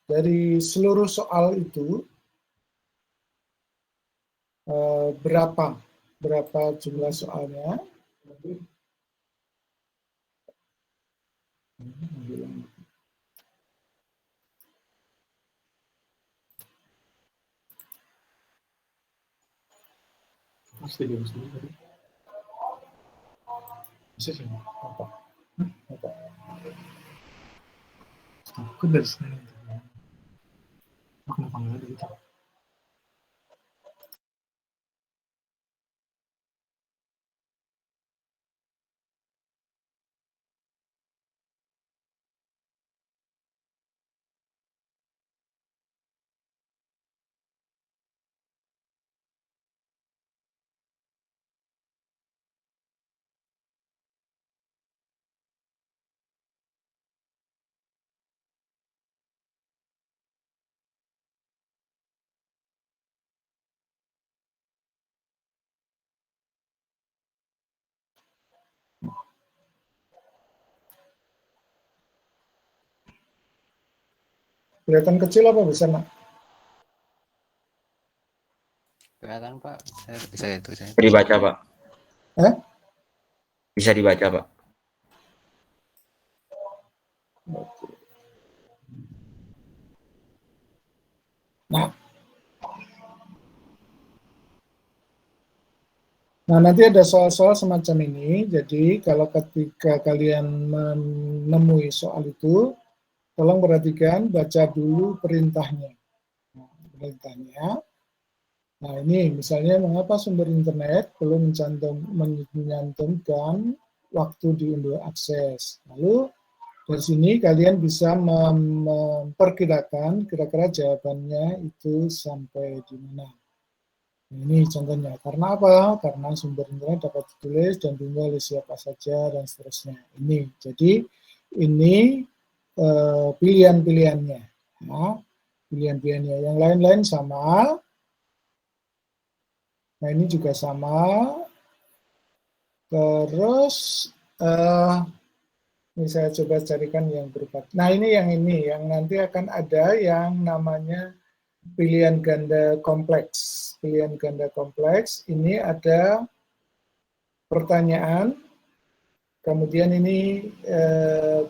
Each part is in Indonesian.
Dari seluruh soal itu, berapa jumlah soalnya? Aku dari sana. Kenapa nggak ada gitu? Kelihatan kecil apa besar, Nak? Kelihatan Pak, saya bisa itu saya. Dibaca Pak. Bisa dibaca Pak. Nah, nanti ada soal-soal semacam ini. Jadi, kalau ketika kalian menemui soal itu, tolong perhatikan, baca dulu perintahnya. Nah, perintahnya. Nah, ini misalnya mengapa sumber internet perlu menyantumkan waktu diunduh akses. Lalu, dari sini kalian bisa memperkirakan kira-kira jawabannya itu sampai di mana. Ini contohnya. Karena apa? Karena sumber internet dapat ditulis dan diunduh oleh siapa saja dan seterusnya. Ini. Jadi ini pilihan-pilihannya. Nah, pilihan-pilihannya. Yang lain-lain sama. Nah, ini juga sama. Terus ini saya coba carikan yang berupa. Nah, ini yang nanti akan ada yang namanya pilihan ganda kompleks. Pilihan ganda kompleks ini ada pertanyaan, kemudian ini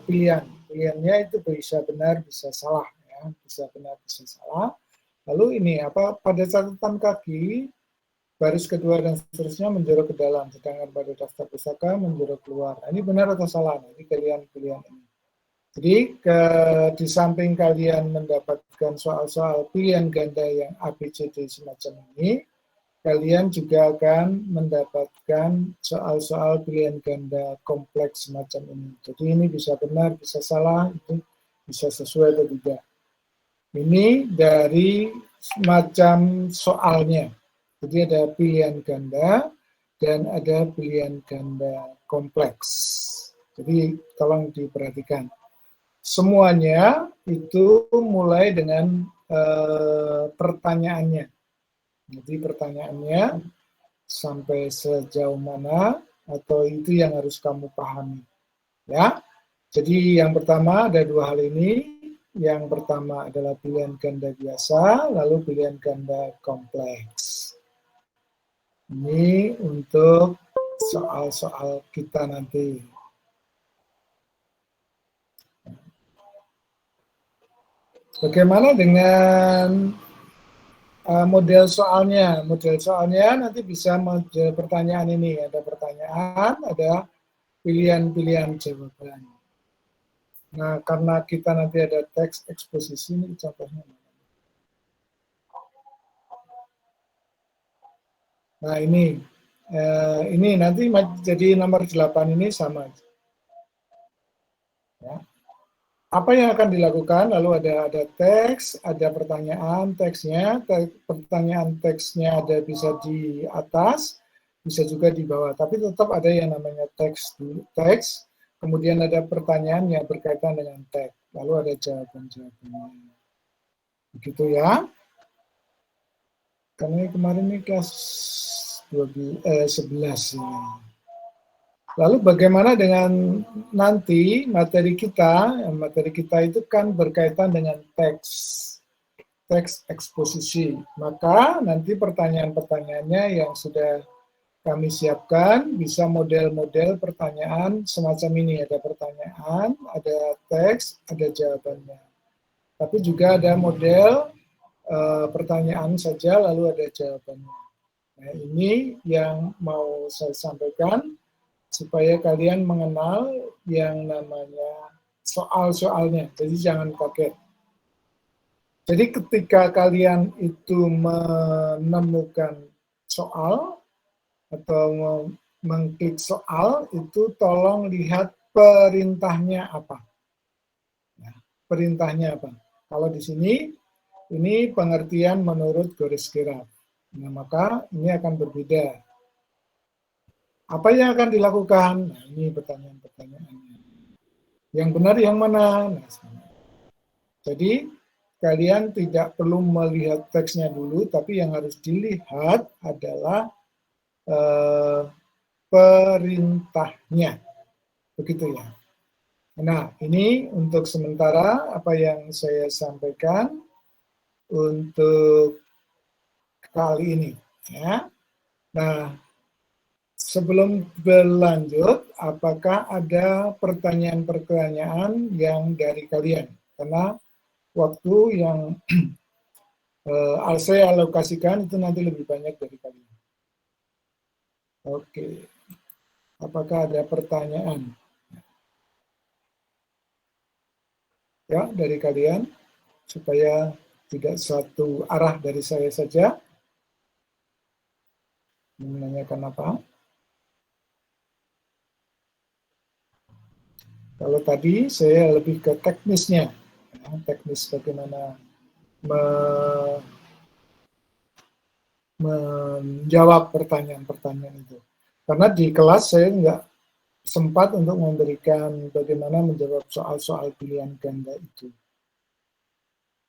pilihan. Pilihannya itu bisa benar, bisa salah, ya. Bisa benar, bisa salah. Lalu ini apa? Pada catatan kaki baris kedua dan seterusnya menjorok ke dalam, sedangkan pada daftar pusaka menjorok keluar. Nah, ini benar atau salah? Nah, ini pilihan ini. Jadi di samping kalian mendapatkan soal-soal pilihan ganda yang ABCD semacam ini, kalian juga akan mendapatkan soal-soal pilihan ganda kompleks semacam ini. Jadi ini bisa benar, bisa salah, itu bisa sesuai atau tidak. Ini dari semacam soalnya. Jadi ada pilihan ganda dan ada pilihan ganda kompleks. Jadi tolong diperhatikan. Semuanya itu mulai dengan pertanyaannya. Jadi pertanyaannya sampai sejauh mana atau itu yang harus kamu pahami. Ya. Jadi yang pertama ada dua hal ini. Yang pertama adalah pilihan ganda biasa, lalu pilihan ganda kompleks. Ini untuk soal-soal kita nanti. Bagaimana dengan model soalnya? Model soalnya nanti bisa model pertanyaan ini. Ada pertanyaan, ada pilihan-pilihan jawaban. Nah, karena kita nanti ada teks eksposisi, ini contohnya. Nah, ini nanti jadi nomor 8 ini sama. Ya. Apa yang akan dilakukan? Lalu ada teks, ada pertanyaan teksnya, pertanyaan teksnya ada bisa di atas, bisa juga di bawah. Tapi tetap ada yang namanya teks, kemudian ada pertanyaan yang berkaitan dengan teks, lalu ada jawaban-jawabannya. Begitu ya. Karena kemarin ini kelas 11 ya. Lalu bagaimana dengan nanti materi kita? Materi kita itu kan berkaitan dengan teks eksposisi. Maka nanti pertanyaan-pertanyaannya yang sudah kami siapkan bisa model-model pertanyaan semacam ini. Ada pertanyaan, ada teks, ada jawabannya. Tapi juga ada model pertanyaan saja lalu ada jawabannya. Nah, ini yang mau saya sampaikan supaya kalian mengenal yang namanya soal-soalnya. Jadi jangan kaget. Jadi ketika kalian itu menemukan soal atau mengklik soal, itu tolong lihat perintahnya apa. Nah, perintahnya apa? Kalau di sini, ini pengertian menurut Goris Kirab. Nah, maka ini akan berbeda. Apa yang akan dilakukan? Nah, ini pertanyaan-pertanyaannya. Yang benar yang mana? Nah, jadi, kalian tidak perlu melihat teksnya dulu, tapi yang harus dilihat adalah perintahnya. Begitu ya. Nah, ini untuk sementara apa yang saya sampaikan untuk kali ini. Ya. Nah, sebelum berlanjut, apakah ada pertanyaan-pertanyaan yang dari kalian? Karena waktu yang saya alokasikan itu nanti lebih banyak dari kalian. Oke. Apakah ada pertanyaan? Ya, dari kalian, supaya tidak satu arah dari saya saja. Menanyakan apa? Kalau tadi saya lebih ke teknisnya, ya, teknis bagaimana menjawab pertanyaan-pertanyaan itu. Karena di kelas saya nggak sempat untuk memberikan bagaimana menjawab soal-soal pilihan ganda itu.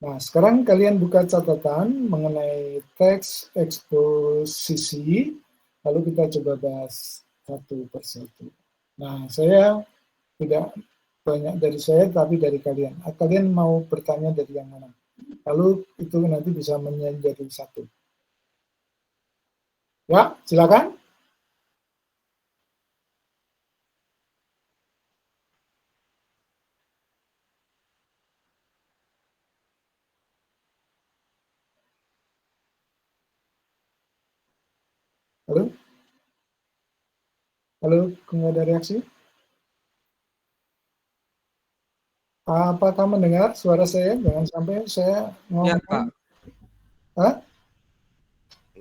Nah, sekarang kalian buka catatan mengenai teks eksposisi, lalu kita coba bahas satu persatu. Nah, saya tidak banyak dari saya, tapi dari kalian. Kalian mau bertanya dari yang mana? Lalu itu nanti bisa menjadi satu. Ya, silakan. Halo? Halo, nggak ada reaksi? Apakah mendengar suara saya? Jangan sampai saya Ya, ngomong. Pak. Hah?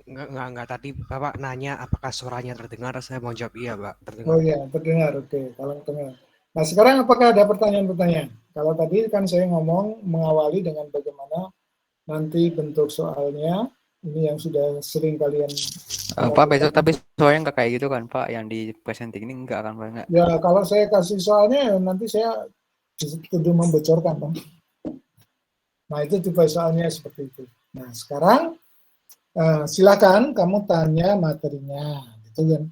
Enggak. Tadi Bapak nanya apakah suaranya terdengar, saya mau jawab iya, Pak. Terdengar. Oh iya, terdengar. Oke, kalau terdengar. Nah, sekarang apakah ada pertanyaan-pertanyaan? Kalau tadi kan saya ngomong mengawali dengan bagaimana nanti bentuk soalnya, ini yang sudah sering kalian Pak, besok tapi soalnya nggak kayak gitu kan Pak, yang di presenting ini nggak akan banyak. Ya, kalau saya kasih soalnya, nanti saya dituduh membocorkan. Bang. Nah, itu tipe soalnya seperti itu. Nah, sekarang silakan kamu tanya materinya. Gitu kan.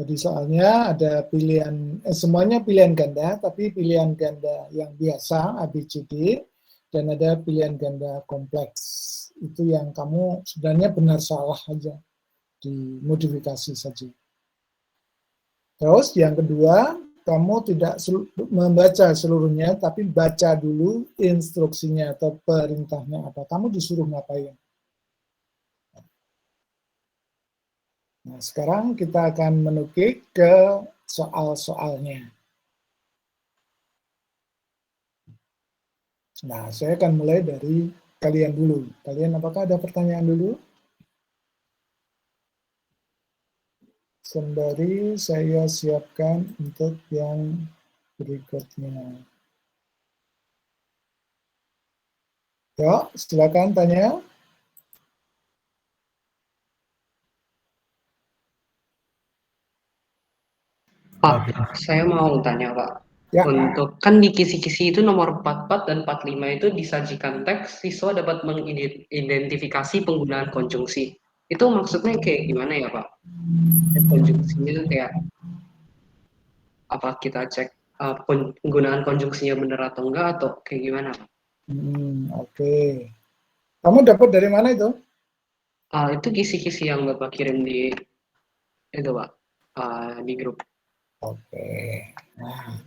Jadi soalnya ada pilihan, semuanya pilihan ganda, tapi pilihan ganda yang biasa, ABCD, dan ada pilihan ganda kompleks. Itu yang kamu sebenarnya benar salah aja, dimodifikasi saja. Terus yang kedua, kamu tidak membaca seluruhnya, tapi baca dulu instruksinya atau perintahnya apa. Kamu disuruh ngapain. Nah, sekarang kita akan menukik ke soal-soalnya. Nah, saya akan mulai dari kalian dulu. Kalian apakah ada pertanyaan dulu? Sembari saya siapkan untuk yang berikutnya. Ya, silakan tanya. Pak, saya mau tanya Pak. Ya. Untuk kan di kisi-kisi itu nomor 44 dan 45 itu disajikan teks, siswa dapat mengidentifikasi penggunaan konjungsi. Itu maksudnya kayak gimana ya Pak? Konjungsinya itu kayak apa kita cek penggunaan konjungsinya benar atau enggak atau kayak gimana Pak? Oke. Kamu dapat dari mana itu? Itu kisi-kisi yang Bapak kirim di itu Pak, di grup. Oke. Nah,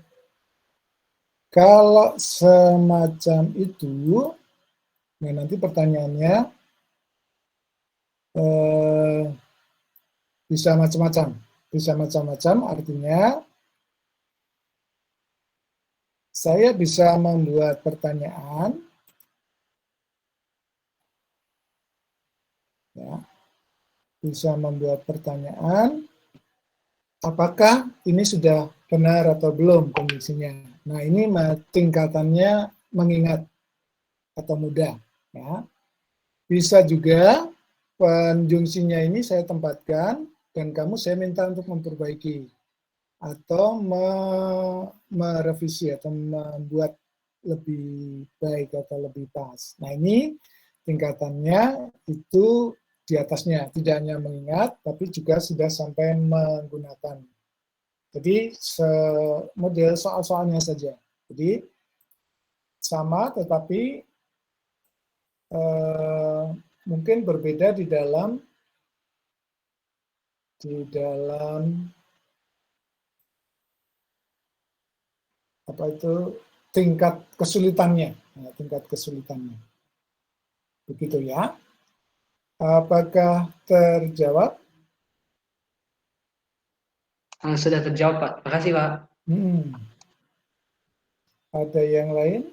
kalau semacam itu, nah nanti pertanyaannya bisa macam-macam. Bisa macam-macam artinya saya bisa membuat pertanyaan, ya, bisa membuat pertanyaan, apakah ini sudah benar atau belum kondisinya. Nah, ini tingkatannya mengingat atau mudah. Ya. Bisa juga konjungsinya ini saya tempatkan dan kamu saya minta untuk memperbaiki atau merevisi atau membuat lebih baik atau lebih pas. Nah, ini tingkatannya itu di atasnya, tidak hanya mengingat, tapi juga sudah sampai menggunakan. Jadi, model soal-soalnya saja. Jadi, sama tetapi mungkin berbeda di dalam apa itu tingkat kesulitannya, tingkat kesulitannya. Begitu ya. Apakah terjawab? Sudah terjawab Pak. Makasih Pak. Ada yang lain?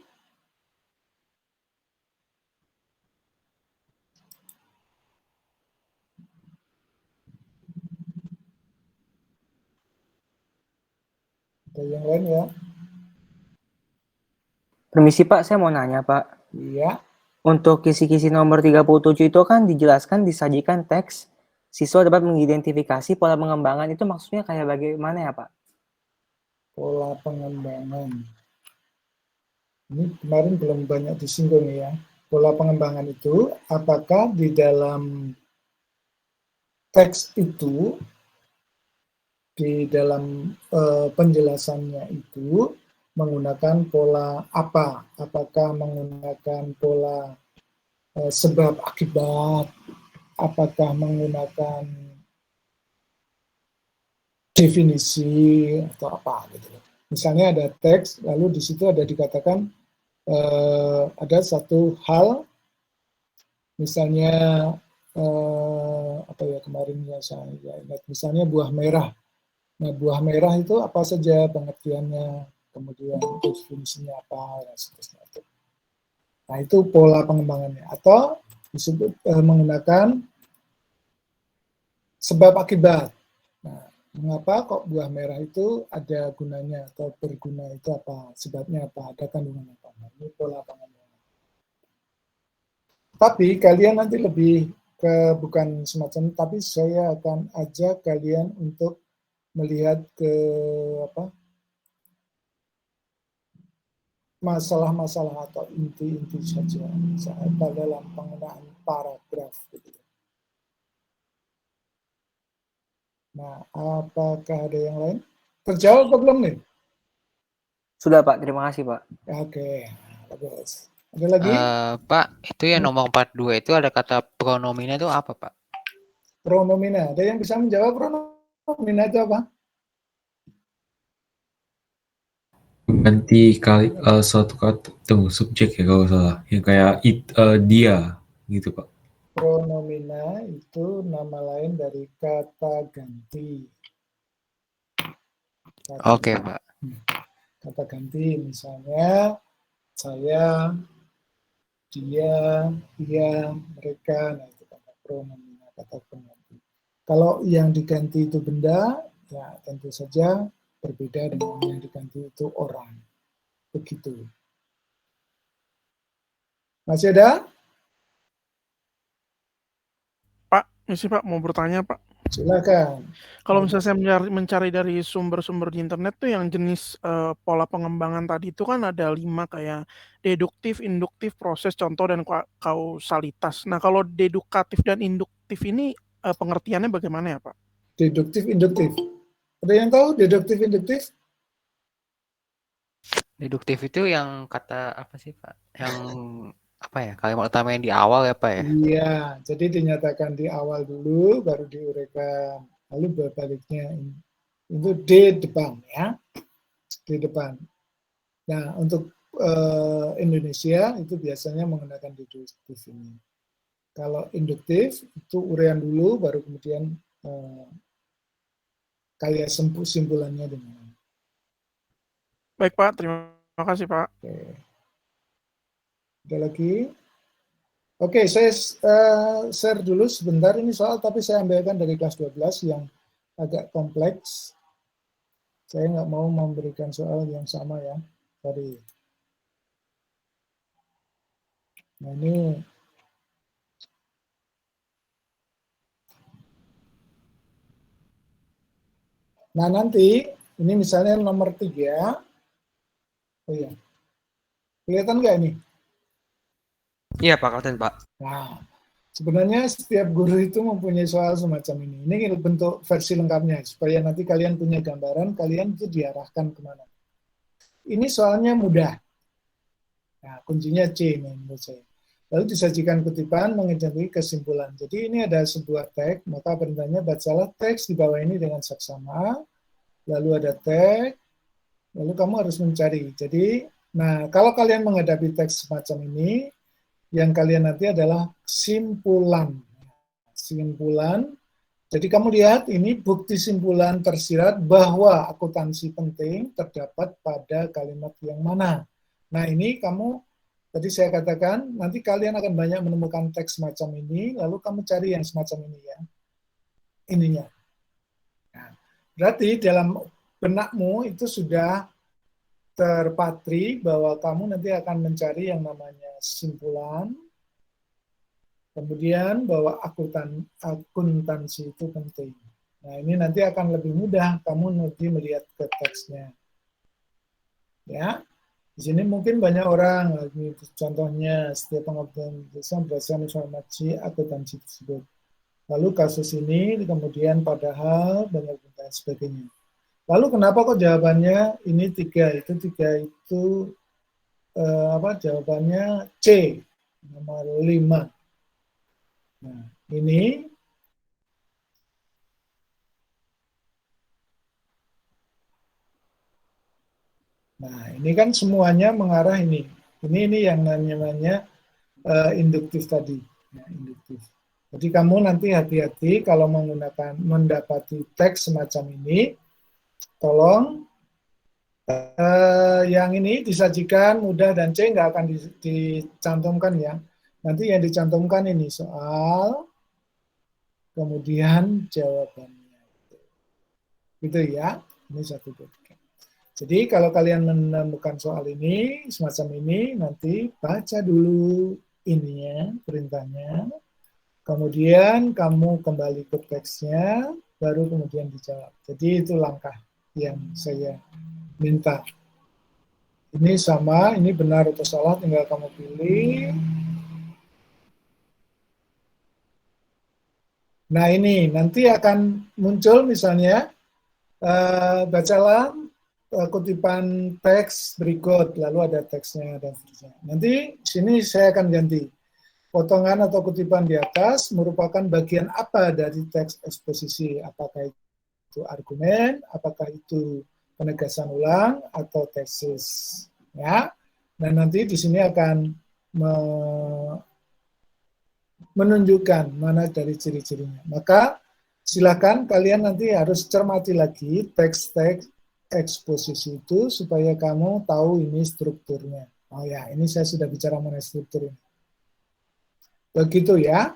Ada yang lain ya? Permisi Pak, saya mau nanya Pak. Iya. Untuk kisi-kisi nomor 37 itu kan dijelaskan disajikan teks, siswa dapat mengidentifikasi pola pengembangan, itu maksudnya kayak bagaimana ya Pak? Pola pengembangan. Ini kemarin belum banyak disinggung ya. Pola pengembangan itu apakah di dalam teks itu, di dalam penjelasannya itu menggunakan pola apa? Apakah menggunakan pola sebab akibat? Apakah menggunakan definisi atau apa gitu. Misalnya ada teks, lalu di situ ada dikatakan ada satu hal, misalnya apa ya kemarin ya saya ingat, misalnya buah merah. Nah, buah merah itu apa saja pengertiannya, kemudian definisinya apa, dan seterusnya. Nah, itu pola pengembangannya. Atau disebut menggunakan sebab akibat. Nah, mengapa kok buah merah itu ada gunanya atau berguna itu apa, sebabnya apa, ada kandungan apa. Nah, ini pola pengembangan. Tapi kalian nanti lebih ke bukan semacam, tapi saya akan ajak kalian untuk melihat ke apa masalah-masalah atau inti-inti saja dalam penggunaan paragraf gitu. Nah, apakah ada yang lain? Terjawab atau belum nih? Sudah Pak, terima kasih Pak. Oke, bagus. Ada lagi? Pak, itu yang nomor 42 itu ada kata pronomina itu apa Pak? Pronomina. Ada yang bisa menjawab pronomina itu apa? Ganti suatu kata, subjek ya kalau salah, yang kayak dia gitu Pak. Pronomina itu nama lain dari kata ganti. Oke Pak. Kata ganti misalnya saya, dia, mereka, nah itu kata pronomina, kata pengganti. Kalau yang diganti itu benda, ya tentu saja berbeda dengan yang diganti itu orang. Begitu. Masih ada? Pak, misi Pak mau bertanya Pak. Silakan. Kalau misalnya saya mencari dari sumber-sumber di internet tuh yang jenis pola pengembangan tadi itu kan ada 5 kayak deduktif, induktif, proses, contoh, dan kausalitas. Nah kalau dedukatif dan deduktif ini pengertiannya bagaimana ya Pak? Deduktif, induktif. Ada yang tahu deduktif, induktif? Deduktif itu yang kata apa sih Pak? Yang apa ya? Kalimat utama yang di awal ya Pak ya? Iya, jadi dinyatakan di awal dulu, baru diuraikan. Lalu berbaliknya itu di depan ya, di depan. Nah, untuk Indonesia itu biasanya menggunakan deduktif ini. Kalau induktif itu uraian dulu, baru kemudian kayak simpulannya dengan. Baik Pak, terima kasih Pak. Oke. Ada lagi? Oke, saya share dulu sebentar ini soal, tapi saya ambilkan dari kelas 12 yang agak kompleks. Saya nggak mau memberikan soal yang sama ya. Sorry. Nah ini. Nah nanti, ini misalnya nomor 3. Oh iya. Kelihatan nggak ini? Iya Pak, kelihatan Pak. Nah, sebenarnya setiap guru itu mempunyai soal semacam ini. Ini bentuk versi lengkapnya, supaya nanti kalian punya gambaran, kalian itu diarahkan kemana. Ini soalnya mudah. Nah, kuncinya C nih menurut saya. Lalu disajikan kutipan mengidentifikasi kesimpulan. Jadi ini ada sebuah teks, maka perintahnya bacalah teks di bawah ini dengan saksama. Lalu ada teks, lalu kamu harus mencari. Jadi, nah kalau kalian menghadapi teks semacam ini, yang kalian nanti adalah simpulan. Simpulan. Jadi kamu lihat ini bukti simpulan tersirat bahwa akuntansi penting terdapat pada kalimat yang mana. Nah ini kamu, tadi saya katakan, nanti kalian akan banyak menemukan teks semacam ini, lalu kamu cari yang semacam ini ya. Ininya. Nah, berarti dalam benakmu itu sudah terpatri bahwa kamu nanti akan mencari yang namanya simpulan, kemudian bahwa akuntansi itu penting. Nah ini nanti akan lebih mudah kamu nanti melihat ke teksnya. Ya, di sini mungkin banyak orang, contohnya setiap pengabdian desa berdasarkan informasi akuntansi tersebut. Lalu kasus ini kemudian padahal banyak dan sebagainya. Lalu kenapa kok jawabannya ini 3 itu jawabannya C nomor 5. Nah, ini kan semuanya mengarah ini. Ini yang namanya induktif tadi. Ya, induktif. Jadi kamu nanti hati-hati kalau mendapati teks semacam ini, tolong yang ini disajikan mudah dan C nggak akan dicantumkan ya. Nanti yang dicantumkan ini soal, kemudian jawabannya. Gitu ya. Ini 1, 2, 3. Jadi kalau kalian menemukan soal ini, semacam ini, nanti baca dulu ininya, perintahnya. Kemudian kamu kembali ke teksnya, baru kemudian dijawab. Jadi itu langkah yang saya minta. Ini sama, ini benar atau salah, tinggal kamu pilih. Nah ini, nanti akan muncul misalnya, bacalah kutipan teks berikut, lalu ada teksnya dan seterusnya. Nanti sini saya akan ganti. Potongan atau kutipan di atas merupakan bagian apa dari teks eksposisi? Apakah itu argumen, apakah itu penegasan ulang, atau tesis? Ya. Dan nanti di sini akan menunjukkan mana dari ciri-cirinya. Maka silakan kalian nanti harus cermati lagi teks-teks eksposisi itu supaya kamu tahu ini strukturnya. Oh ya, ini saya sudah bicara mengenai struktur ini. Begitu ya.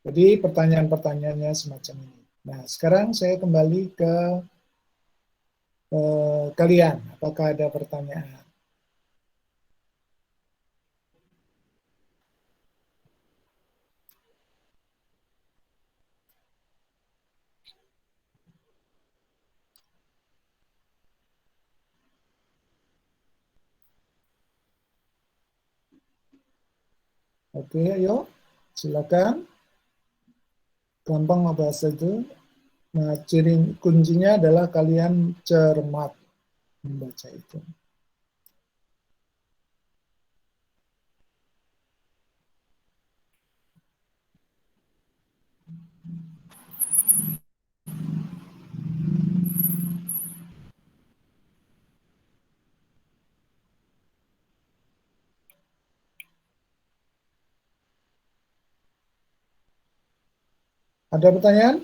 Jadi pertanyaan-pertanyaannya semacam ini. Nah, sekarang saya kembali ke kalian. Apakah ada pertanyaan? Oke, ayo. Silakan. gampang ngebahas itu. Nah, ciri kuncinya adalah kalian cermat membaca itu. Ada pertanyaan?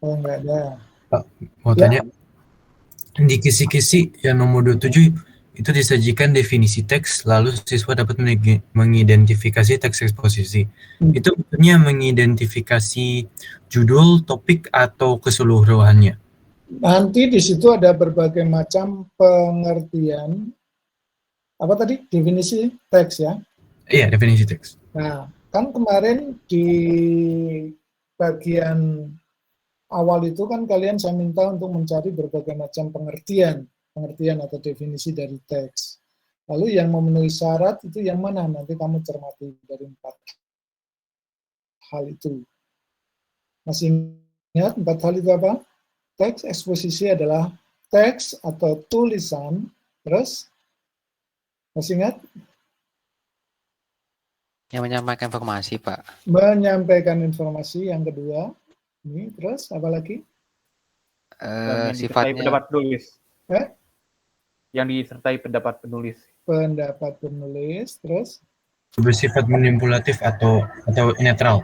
Oh, enggak ada. Pak, mau Ya. tanya, di kisi-kisi yang nomor 27 itu disajikan definisi teks, lalu siswa dapat mengidentifikasi teks eksposisi. Itu maksudnya mengidentifikasi judul, topik, atau keseluruhannya? Nanti di situ ada berbagai macam pengertian. Apa tadi? Definisi teks ya? Iya, definisi teks. Nah, kan kemarin di bagian awal itu kan kalian saya minta untuk mencari berbagai macam pengertian atau definisi dari teks. Lalu yang memenuhi syarat itu yang mana? Nanti kamu cermati dari 4 hal itu. Masih ingat 4 hal itu apa? Teks eksposisi adalah teks atau tulisan, terus masih ingat? Yang menyampaikan informasi, Pak. Menyampaikan informasi yang kedua. Ini terus apa lagi? Yang disertai Sifatnya pendapat penulis. Eh? Yang disertai pendapat penulis. Pendapat penulis, terus Bersifat manipulatif atau netral.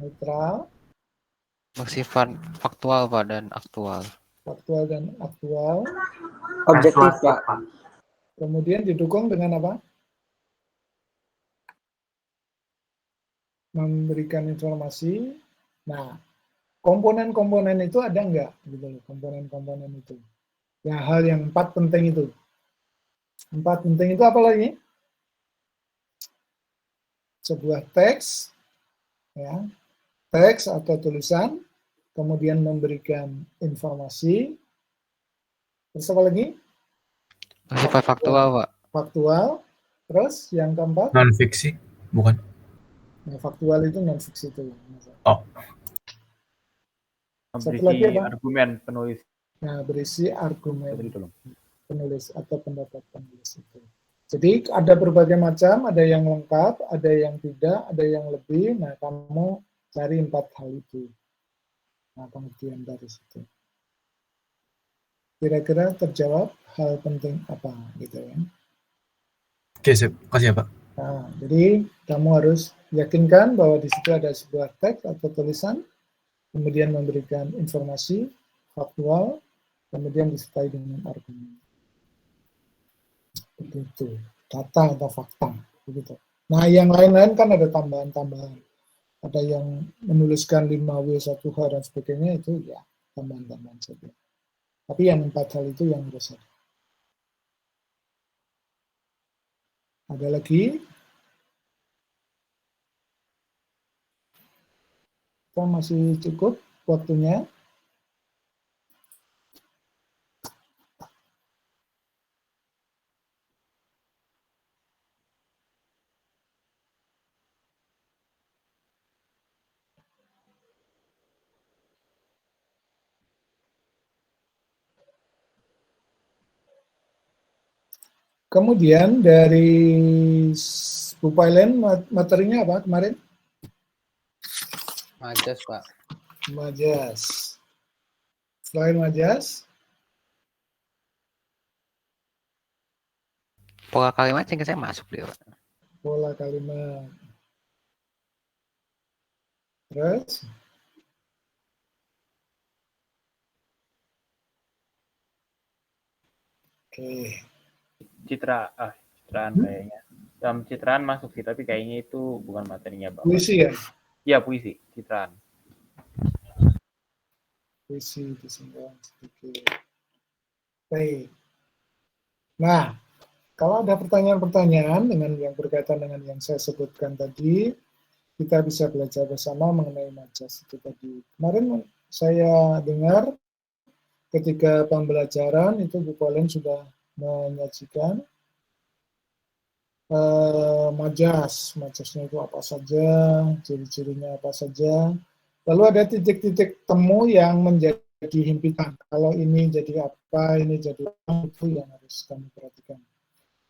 netral, bersifat faktual, Pak, dan aktual. faktual dan aktual. Objektif, Pak. Kemudian didukung dengan apa? Memberikan informasi. Nah, komponen-komponen itu ada nggak? Gitu loh, komponen-komponen itu. Ya, hal yang 4 penting itu. 4 penting itu apa lagi? Sebuah teks, ya, teks atau tulisan, kemudian memberikan informasi. Terus apa lagi? Bersifat faktual, Pak. Faktual. Terus yang keempat? Non-fiksi, bukan? Nah, faktual itu non fiksi itu. Oh. Berisi argumen penulis. Nah, berisi argumen penulis atau pendapat penulis itu. Jadi ada berbagai macam, ada yang lengkap, ada yang tidak, ada yang lebih. Nah, kamu cari 4 hal itu. Nah, pengertian dari situ. Kira-kira terjawab hal penting apa gitu ya. Oke, siap. Kasih ya, Pak. Nah, jadi kamu harus yakinkan bahwa di situ ada sebuah teks atau tulisan, kemudian memberikan informasi faktual, kemudian disertai dengan argumen. Begitu, data atau fakta, begitu. Nah, yang lain-lain kan ada tambahan-tambahan. Ada yang menuliskan 5W1H dan sebagainya, itu ya tambahan-tambahan saja. Tapi yang 4 hal itu yang besar. Ada lagi? Kita masih cukup waktunya. Kemudian dari Bu Pailen materinya apa kemarin? Majas, Pak. Majas. Selain Majas, Pola kalimat sehingga saya masuk dia, Pak. pola kalimat. Terus? Oke. Citraan kayaknya. Dalam citraan masuk sih, tapi kayaknya itu bukan materinya, Bapak. Puisi ya? Iya, puisi, citraan. Puisi disinggung sedikit. Baik. Nah, kalau ada pertanyaan-pertanyaan dengan yang berkaitan dengan yang saya sebutkan tadi, kita bisa belajar bersama mengenai majas itu tadi. Kemarin saya dengar ketika pembelajaran itu Bu Pailen sudah menyajikan Majasnya itu apa saja, ciri-cirinya apa saja. Lalu ada titik-titik temu yang menjadi himpitan. Kalau ini jadi apa, ini jadi apa, itu yang harus kami perhatikan.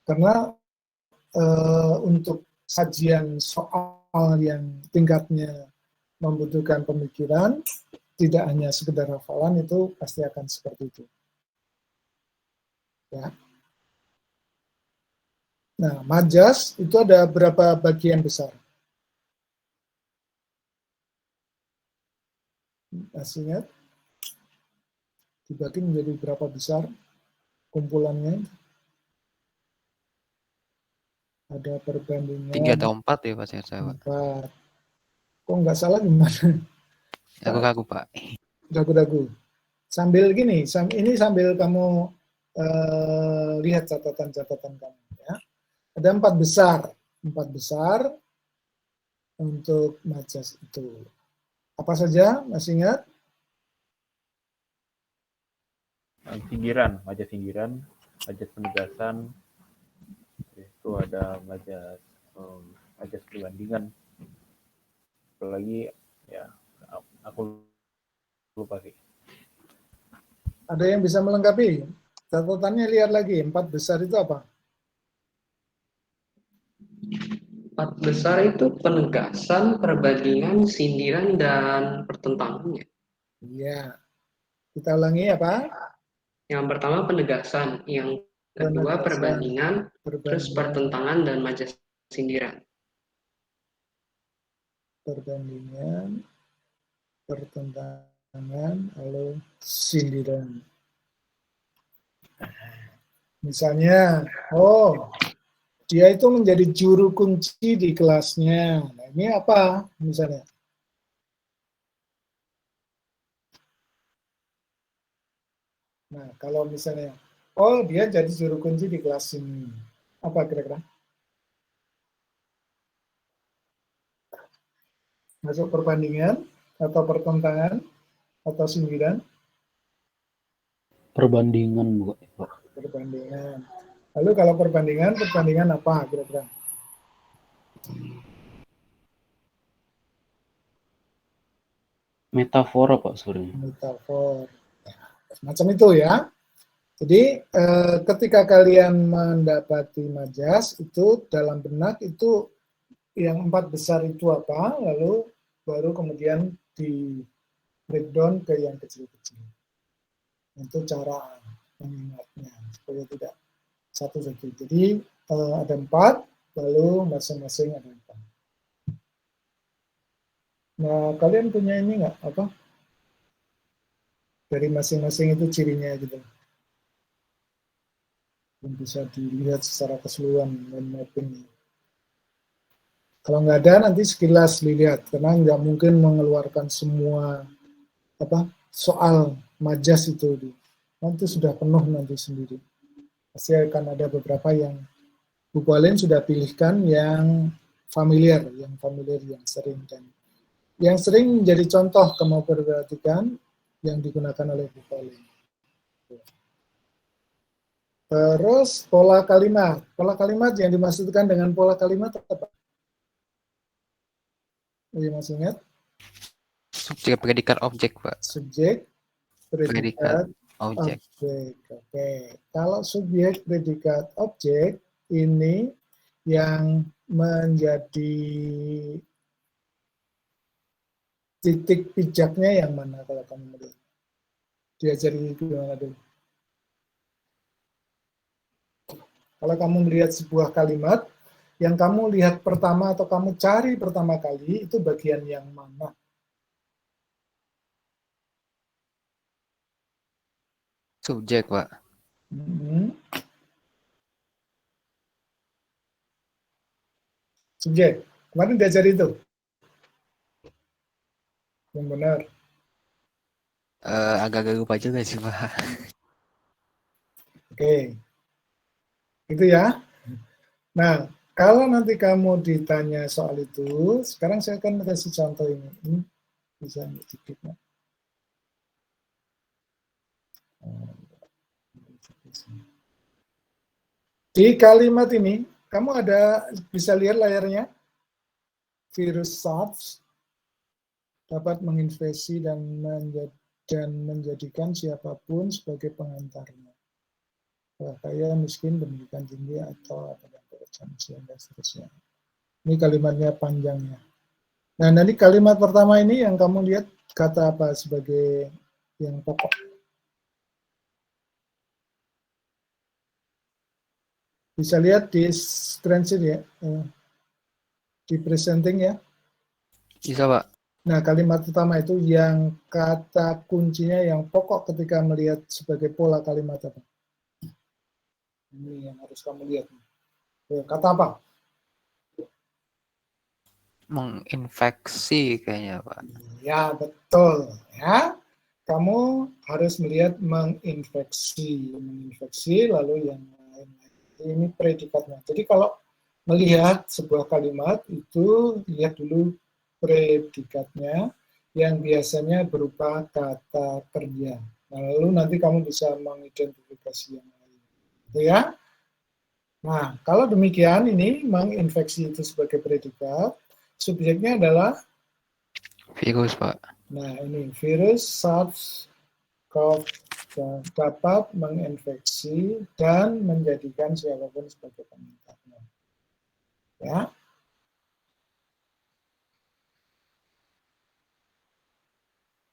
Karena untuk sajian soal yang tingkatnya membutuhkan pemikiran, tidak hanya sekedar hafalan, itu pasti akan seperti itu. Ya. Nah, majas itu ada berapa bagian besar? Masih ingat? Dibagi menjadi berapa besar kumpulannya? Ada perbandingan 3 atau 4 ya Pak, saya Pak. 4. Kok nggak salah gimana? Ragu-ragu Pak. Ragu-ragu. Sambil gini, ini sambil kamu lihat catatan-catatan kamu ya. Ada 4 besar untuk majas itu. Apa saja? Masih ingat? Singgiran, majas singgiran, majas penugasan, itu ada majas perbandingan. Apalagi ya aku lupa sih. Ada yang bisa melengkapi? Catatannya lihat lagi, 4 besar itu apa? 4 besar itu penegasan, perbandingan, sindiran, dan pertentangannya. Iya. Kita ulangi apa? Yang pertama penegasan, yang kedua perbandingan, terus pertentangan dan majas sindiran. Perbandingan, pertentangan, lalu sindiran. Misalnya, dia itu menjadi juru kunci di kelasnya. Nah, ini apa misalnya? Nah, kalau misalnya, dia jadi juru kunci di kelas ini. Apa kira-kira? Masuk perbandingan, atau pertentangan, atau sindiran? Perbandingan, Bu. Perbandingan. Lalu kalau perbandingan apa kira-kira? Metafora, Pak, sebenarnya. Metafor. Macam itu ya. Jadi ketika kalian mendapati majas, itu dalam benak itu yang 4 besar itu apa, lalu baru kemudian di breakdown ke yang kecil-kecil. Itu cara mengingatnya, supaya tidak satu-satu. Jadi ada 4, lalu masing-masing ada 4. Nah, kalian punya ini nggak, apa? Dari masing-masing itu cirinya gitu. Yang bisa dilihat secara keseluruhan dan mapping. Kalau nggak ada, nanti sekilas dilihat, karena nggak mungkin mengeluarkan semua soal majas itu. Nanti sudah penuh nanti sendiri. Pasti akan ada beberapa yang Bu Pauline sudah pilihkan yang familiar, yang sering, dan yang sering menjadi contoh kamu perhatikan yang digunakan oleh Bu Pauline. Terus pola kalimat yang dimaksudkan dengan pola kalimat apa? Masih ingat? Subjek, predikat, objek Pak. Subjek, predikat, objek. Oke. Kalau subjek, predikat, objek ini yang menjadi titik pijaknya yang mana kalau kamu melihat? Diajari gimana dulu? Kalau kamu melihat sebuah kalimat, yang kamu lihat pertama atau kamu cari pertama kali, itu bagian yang mana? Subjek, Pak. Subjek. Kemarin diajari itu? Yang benar. Agak-agak lupa juga sih, Pak. Oke. Itu ya. Nah, kalau nanti kamu ditanya soal itu, sekarang saya akan kasih contoh ini. Ini bisa dikit. Di kalimat ini, kamu bisa lihat layarnya? Virus SARS dapat menginfeksi dan menjadikan siapapun sebagai pengantarnya. Kaya, miskin, pendidikan tinggi, atau apa dan seterusnya. Ini kalimatnya panjangnya. Nah, nanti kalimat pertama ini yang kamu lihat kata apa sebagai yang pokok? Bisa lihat di screen ya, di presenting ya. Bisa, Pak. Nah, kalimat pertama itu yang kata kuncinya yang pokok ketika melihat sebagai pola kalimat apa? Ini yang harus kamu lihat. Kata apa? Menginfeksi kayaknya, Pak. Ya, betul. Ya, kamu harus melihat menginfeksi lalu yang lain. Ini predikatnya. Jadi kalau melihat sebuah kalimat itu lihat dulu predikatnya yang biasanya berupa kata kerja. Lalu nanti kamu bisa mengidentifikasi yang lain. Gitu ya. Nah, kalau demikian ini menginfeksi itu sebagai predikat, subjeknya adalah Virus, Pak. nah ini virus SARS-CoV dapat menginfeksi dan menjadikan siapapun sebagai pengantarnya. Ya.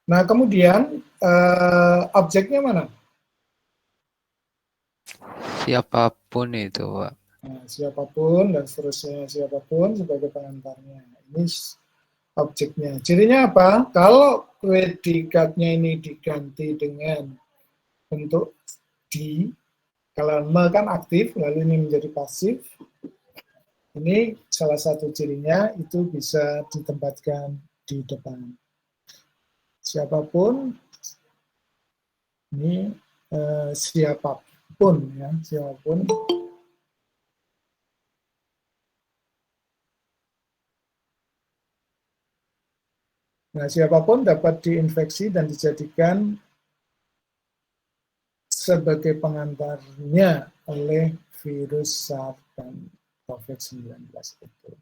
Nah, kemudian objeknya mana? Siapapun itu, Pak. Nah, siapapun dan seterusnya, siapapun sebagai pengantarnya. Ini objeknya. Cirinya apa? Kalau predikatnya ini diganti dengan bentuk di, kalau me kan aktif, lalu ini menjadi pasif. Ini salah satu cirinya itu bisa ditempatkan di depan. Siapapun, ini siapapun ya, siapapun. Nah, siapapun dapat diinfeksi dan dijadikan sebagai pengantarnya oleh virus SARS dan COVID-19 itu.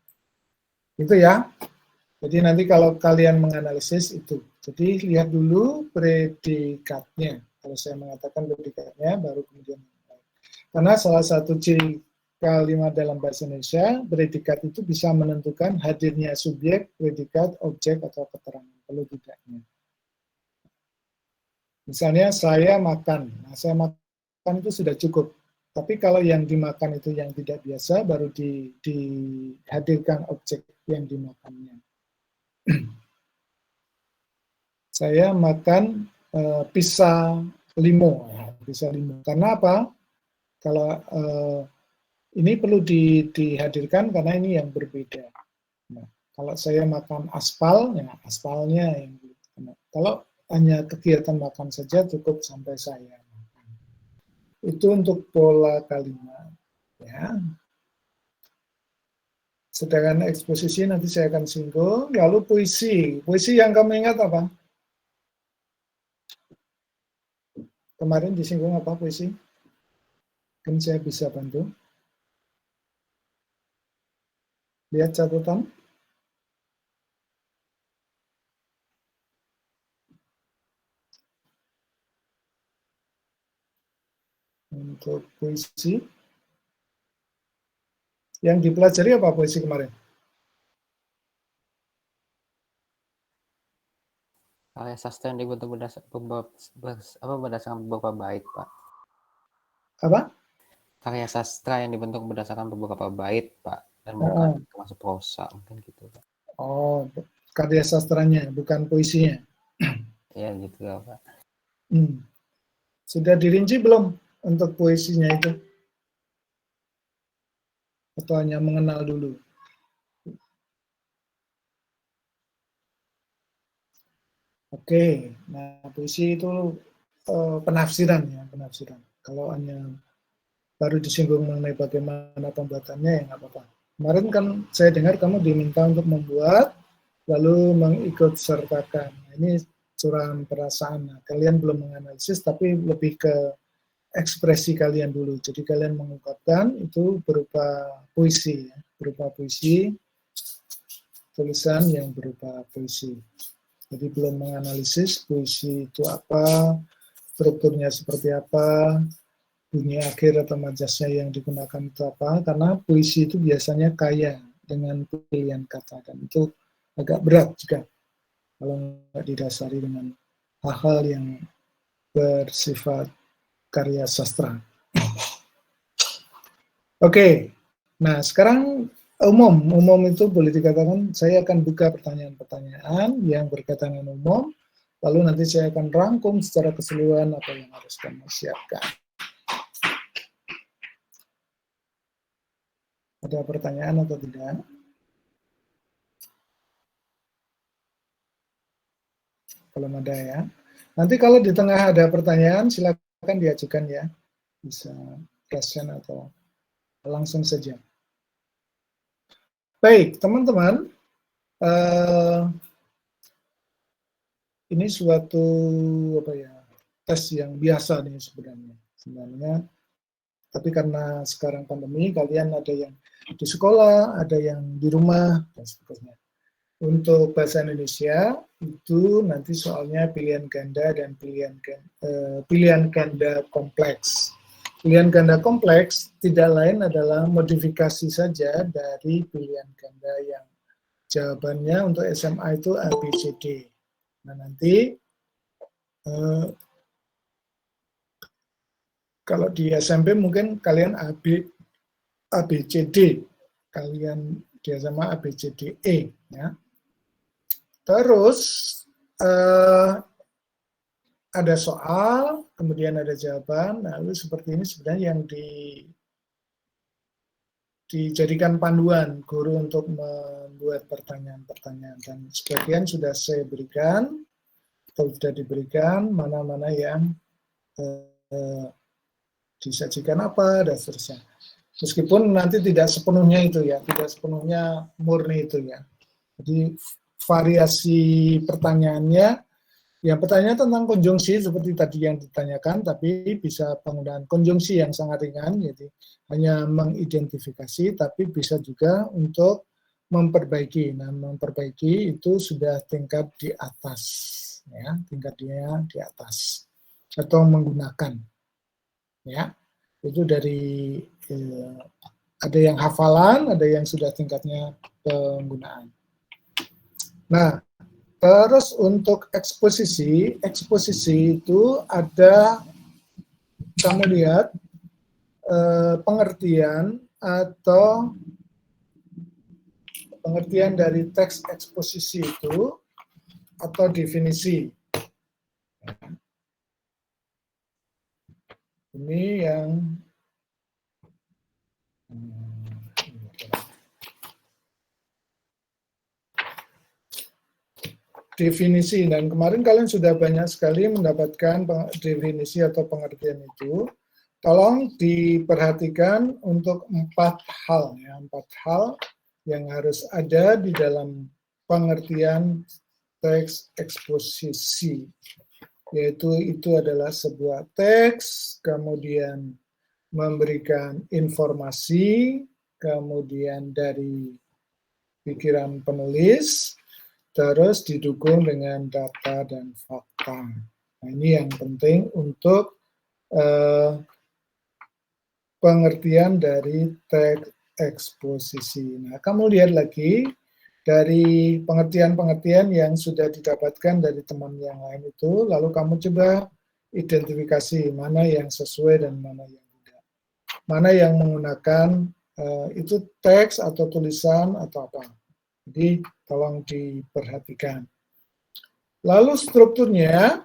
Itu ya. Jadi nanti kalau kalian menganalisis itu, jadi lihat dulu predikatnya. Kalau saya mengatakan predikatnya, baru kemudian. Karena salah satu ciri kalimat dalam bahasa Indonesia, predikat itu bisa menentukan hadirnya subjek, predikat, objek, atau keterangan. Perlu tidaknya. Misalnya saya makan. Nah, saya makan itu sudah cukup. Tapi kalau yang dimakan itu yang tidak biasa, baru dihadirkan objek yang dimakannya. Saya makan pizza limo. Ya, pizza limo. Karena apa? Kalau ini perlu dihadirkan karena ini yang berbeda. Nah, kalau saya makan aspal, ya aspalnya yang berbeda. Kalau hanya kegiatan makan saja cukup sampai saya makan. Itu untuk pola kalimat. Ya. Sedangkan eksposisi nanti saya akan singgung. Lalu puisi. Puisi yang kamu ingat apa? Kemarin disinggung apa puisi? Kan saya bisa bantu. Lihat catatan. Untuk puisi. Yang dipelajari apa puisi kemarin? Karya sastra yang dibentuk berdasarkan beberapa bait, Pak. Apa? Karya sastra yang dibentuk berdasarkan beberapa bait, Pak. Dan bukan termasuk prosa, mungkin gitu, Pak. Oh, karya sastranya, bukan puisinya. Ya, gitu ya, Pak. Sudah dirinci belum untuk puisinya itu? Atau hanya mengenal dulu? Oke, nah puisi itu penafsiran ya, penafsiran. Kalau hanya baru disinggung mengenai bagaimana pembuatannya ya nggak apa-apa. Kemarin kan saya dengar kamu diminta untuk membuat, lalu mengikut sertakan. Nah, ini curahan perasaan. Nah, kalian belum menganalisis, tapi lebih ke ekspresi kalian dulu. Jadi kalian mengungkapkan itu berupa puisi, ya. Berupa puisi, tulisan yang berupa puisi. Jadi belum menganalisis puisi itu apa, strukturnya seperti apa, bunyi akhir atau majasnya yang digunakan itu apa, karena puisi itu biasanya kaya dengan pilihan kata, dan itu agak berat juga kalau nggak didasari dengan hal-hal yang bersifat karya sastra. Oke, nah sekarang umum itu boleh dikatakan saya akan buka pertanyaan-pertanyaan yang berkaitan dengan umum, lalu nanti saya akan rangkum secara keseluruhan apa yang harus kamu siapkan. Ada pertanyaan atau tidak? Belum ada ya. Nanti kalau di tengah ada pertanyaan, silakan diajukan ya. Bisa question atau langsung saja. Baik, teman-teman. Ini suatu tes yang biasa nih sebenarnya. Tapi karena sekarang pandemi, kalian ada yang di sekolah, ada yang di rumah, dan sebagainya. Untuk bahasa Indonesia, itu nanti soalnya pilihan ganda dan pilihan ganda kompleks. Pilihan ganda kompleks tidak lain adalah modifikasi saja dari pilihan ganda yang jawabannya untuk SMA itu A, B, C, D. Nah nanti, kalau di SMP mungkin kalian A, B, C, D. Kalian di SMA A, B, C, D, E. Ya. Terus ada soal, kemudian ada jawaban, lalu seperti ini sebenarnya yang dijadikan panduan guru untuk membuat pertanyaan-pertanyaan. Dan sebagian sudah saya berikan, atau sudah diberikan, mana-mana yang disajikan apa, dan seterusnya. Meskipun nanti tidak sepenuhnya itu ya, tidak sepenuhnya murni itu ya. Jadi variasi pertanyaannya, yang pertanyaan tentang konjungsi seperti tadi yang ditanyakan, tapi bisa penggunaan konjungsi yang sangat ringan, jadi hanya mengidentifikasi, tapi bisa juga untuk memperbaiki. Nah, memperbaiki itu sudah tingkat di atas, ya, tingkatnya di atas, atau menggunakan, ya, itu dari ada yang hafalan, ada yang sudah tingkatnya penggunaan. Nah, terus untuk eksposisi itu ada, kamu lihat, pengertian atau pengertian dari teks eksposisi itu, atau definisi. Ini yang definisi, dan kemarin kalian sudah banyak sekali mendapatkan definisi atau pengertian itu. Tolong diperhatikan untuk 4 hal, ya, 4 hal yang harus ada di dalam pengertian teks eksposisi, yaitu itu adalah sebuah teks, kemudian memberikan informasi, kemudian dari pikiran penulis, terus didukung dengan data dan fakta. Nah, ini yang penting untuk pengertian dari teks eksposisi. Nah, kamu lihat lagi dari pengertian-pengertian yang sudah didapatkan dari teman yang lain itu, lalu kamu coba identifikasi mana yang sesuai dan mana yang tidak. Mana yang menggunakan itu teks atau tulisan atau apa. Jadi tolong diperhatikan. Lalu strukturnya,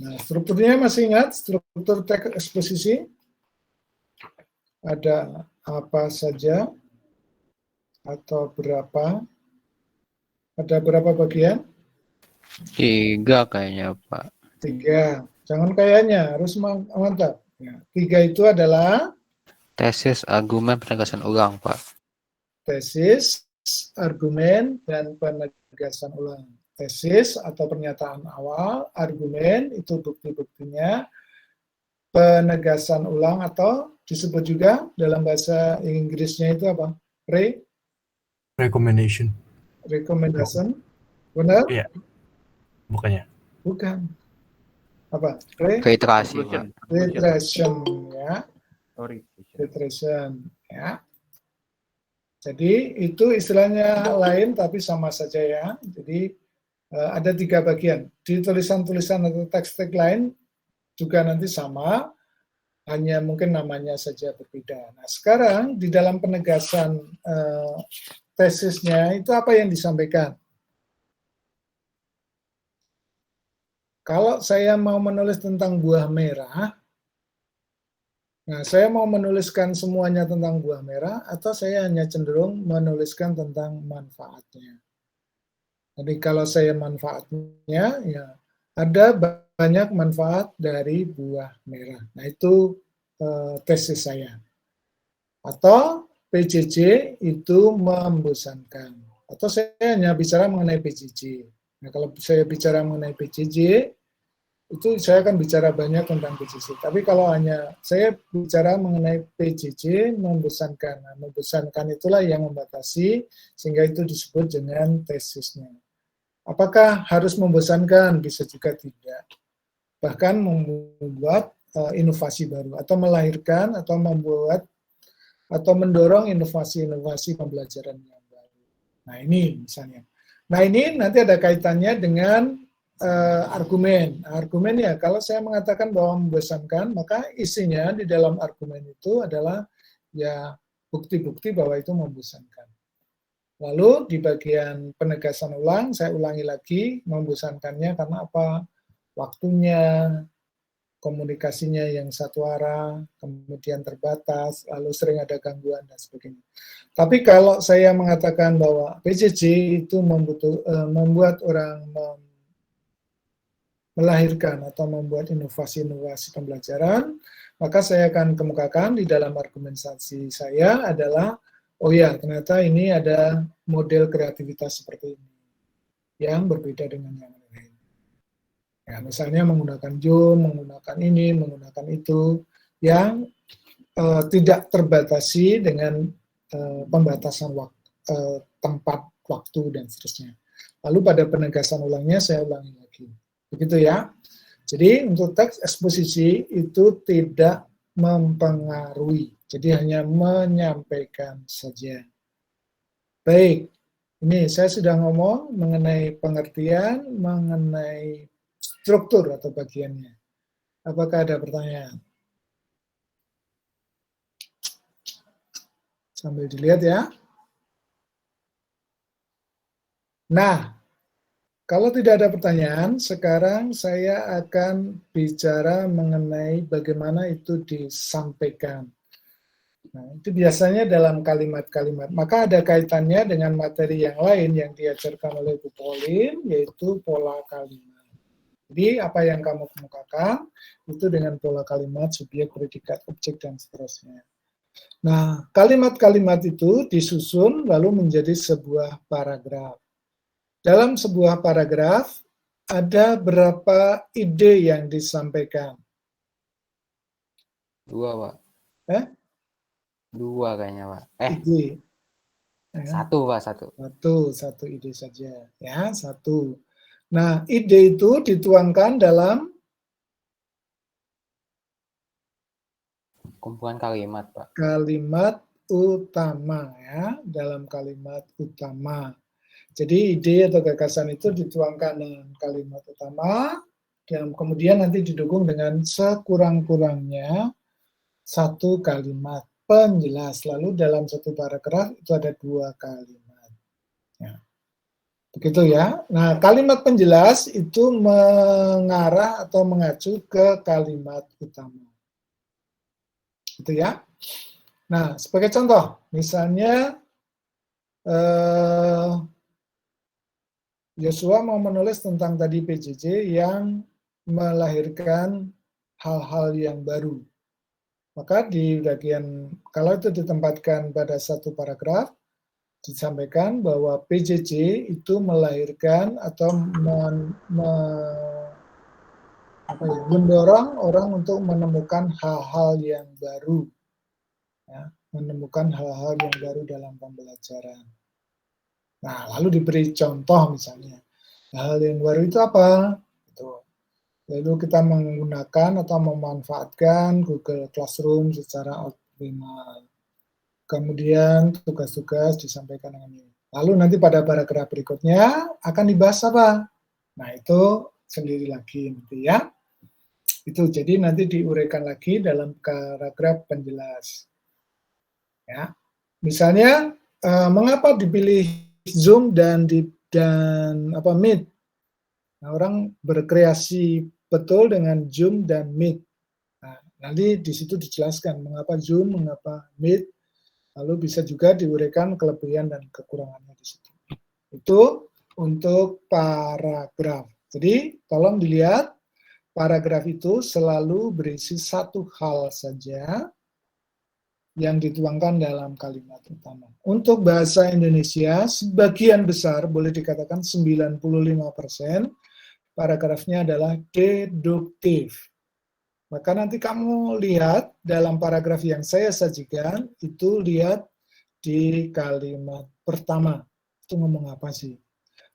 nah strukturnya masih ingat struktur teks eksposisi? Ada apa saja atau berapa? Ada berapa bagian? 3 kayaknya, Pak. 3. Jangan kayaknya, harus mantap. Ya, 3 itu adalah Tesis, argumen, penegasan ulang, Pak. tesis, argumen, dan penegasan ulang. Tesis atau pernyataan awal, argumen itu bukti-buktinya, penegasan ulang atau disebut juga dalam bahasa Inggrisnya itu apa? Recommendation. Recommendation. Benar? Iya. Bukannya. Bukan. Apa? Reiterasi, Pak. Reiteration, ya. Sorry. Reiteration, ya. Jadi itu istilahnya lain tapi sama saja ya. Jadi ada 3 bagian. Di tulisan-tulisan atau teks-teks lain juga nanti sama, hanya mungkin namanya saja berbeda. Nah, sekarang di dalam penegasan tesisnya itu apa yang disampaikan? Kalau saya mau menulis tentang buah merah, nah saya mau menuliskan semuanya tentang buah merah atau saya hanya cenderung menuliskan tentang manfaatnya. Jadi kalau saya manfaatnya, ya ada banyak manfaat dari buah merah. Nah itu tesis saya. Atau PJJ itu membosankan. Atau saya hanya bicara mengenai PJJ. Nah kalau saya bicara mengenai PJJ, itu saya akan bicara banyak tentang PJJ. Tapi kalau hanya saya bicara mengenai PJJ membosankan. Nah, membosankan itulah yang membatasi sehingga itu disebut dengan tesisnya. Apakah harus membosankan? Bisa juga tidak. Bahkan membuat inovasi baru atau melahirkan atau membuat atau mendorong inovasi-inovasi pembelajaran yang baru. Nah ini misalnya. Nah ini nanti ada kaitannya dengan argumen. Argumen ya, kalau saya mengatakan bahwa membosankan, maka isinya di dalam argumen itu adalah ya bukti-bukti bahwa itu membosankan. Lalu di bagian penegasan ulang, saya ulangi lagi, membosankannya karena apa? Waktunya, komunikasinya yang satu arah, kemudian terbatas, lalu sering ada gangguan dan sebagainya. Tapi kalau saya mengatakan bahwa PJJ itu membuat orang melahirkan atau membuat inovasi-inovasi pembelajaran, maka saya akan kemukakan di dalam argumentasi saya adalah, oh ya, ternyata ini ada model kreativitas seperti ini, yang berbeda dengan yang lain. Ya, misalnya menggunakan Zoom, menggunakan ini, menggunakan itu, yang tidak terbatasi dengan pembatasan tempat, waktu, dan seterusnya. Lalu pada penegasan ulangnya, saya ulangi lagi. Begitu ya. Jadi untuk teks eksposisi itu tidak mempengaruhi, jadi hanya menyampaikan saja. Baik, ini saya sudah ngomong mengenai pengertian, mengenai struktur atau bagiannya. Apakah ada pertanyaan? Sambil dilihat ya. Nah, kalau tidak ada pertanyaan, sekarang saya akan bicara mengenai bagaimana itu disampaikan. Nah, itu biasanya dalam kalimat-kalimat. Maka ada kaitannya dengan materi yang lain yang diajarkan oleh Bu Pauline, yaitu pola kalimat. Jadi, apa yang kamu kemukakan, itu dengan pola kalimat, subjek, predikat, objek, dan seterusnya. Nah, kalimat-kalimat itu disusun lalu menjadi sebuah paragraf. Dalam sebuah paragraf, ada berapa ide yang disampaikan? 2, Pak. 2 kayaknya, Pak. Ide. Ya. 1, Pak, 1. Satu ide saja. Ya, 1. Nah, ide itu dituangkan dalam kumpulan kalimat, Pak. Kalimat utama, ya, dalam kalimat utama. Jadi ide atau gagasan itu dituangkan dalam kalimat utama, dan kemudian nanti didukung dengan sekurang-kurangnya satu kalimat penjelas. Lalu dalam satu paragraf itu ada 2 kalimat. Ya. Begitu ya. Nah, kalimat penjelas itu mengarah atau mengacu ke kalimat utama. Gitu ya. Nah, sebagai contoh, misalnya Joshua mau menulis tentang tadi PJJ yang melahirkan hal-hal yang baru. Maka di bagian, kalau itu ditempatkan pada satu paragraf, disampaikan bahwa PJJ itu melahirkan atau mendorong orang untuk menemukan hal-hal yang baru, ya, menemukan hal-hal yang baru dalam pembelajaran. Nah, lalu diberi contoh misalnya, hal yang baru itu apa? Itu. Lalu kita menggunakan atau memanfaatkan Google Classroom secara optimal. Kemudian tugas-tugas disampaikan dengan ini. Lalu nanti pada paragraf berikutnya akan dibahas apa? Nah, itu sendiri lagi nanti ya. Itu jadi nanti diuraikan lagi dalam paragraf penjelas. Ya. Misalnya mengapa dipilih Zoom dan Meet? Nah, orang berkreasi betul dengan Zoom dan Meet. Nah, nanti di situ dijelaskan mengapa Zoom, mengapa Meet. Lalu bisa juga diuraikan kelebihan dan kekurangannya di situ. Itu untuk paragraf. Jadi tolong dilihat, paragraf itu selalu berisi satu hal saja yang dituangkan dalam kalimat utama. Untuk bahasa Indonesia, sebagian besar, boleh dikatakan 95%, paragrafnya adalah deduktif. Maka nanti kamu lihat dalam paragraf yang saya sajikan, itu lihat di kalimat pertama. Itu ngomong apa sih?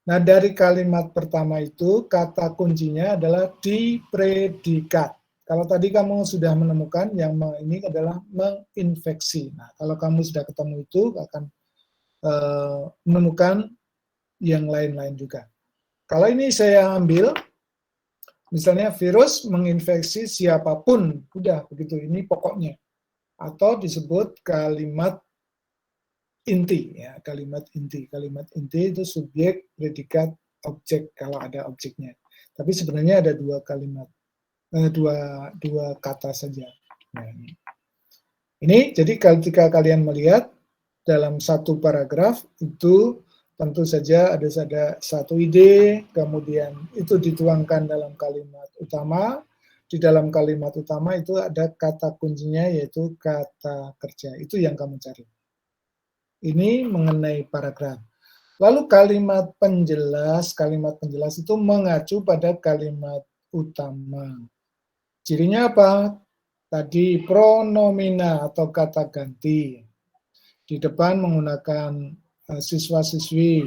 Nah, dari kalimat pertama itu, kata kuncinya adalah di predikat. Kalau tadi kamu sudah menemukan, yang ini adalah menginfeksi. Nah, kalau kamu sudah ketemu itu, akan menemukan yang lain-lain juga. Kalau ini saya ambil, misalnya virus menginfeksi siapapun, udah begitu, ini pokoknya. Atau disebut kalimat inti, ya, kalimat inti. Kalimat inti itu subjek, predikat, objek kalau ada objeknya. Tapi sebenarnya ada dua kalimat, dua kata saja. Nah, ini jadi ketika kalian melihat dalam satu paragraf itu tentu saja ada satu ide, kemudian itu dituangkan dalam kalimat utama. Di dalam kalimat utama itu ada kata kuncinya yaitu kata kerja. Itu yang kamu cari. Ini mengenai paragraf. Lalu kalimat penjelas itu mengacu pada kalimat utama. Cirinya apa? Tadi pronomina atau kata ganti. Di depan menggunakan siswa-siswi.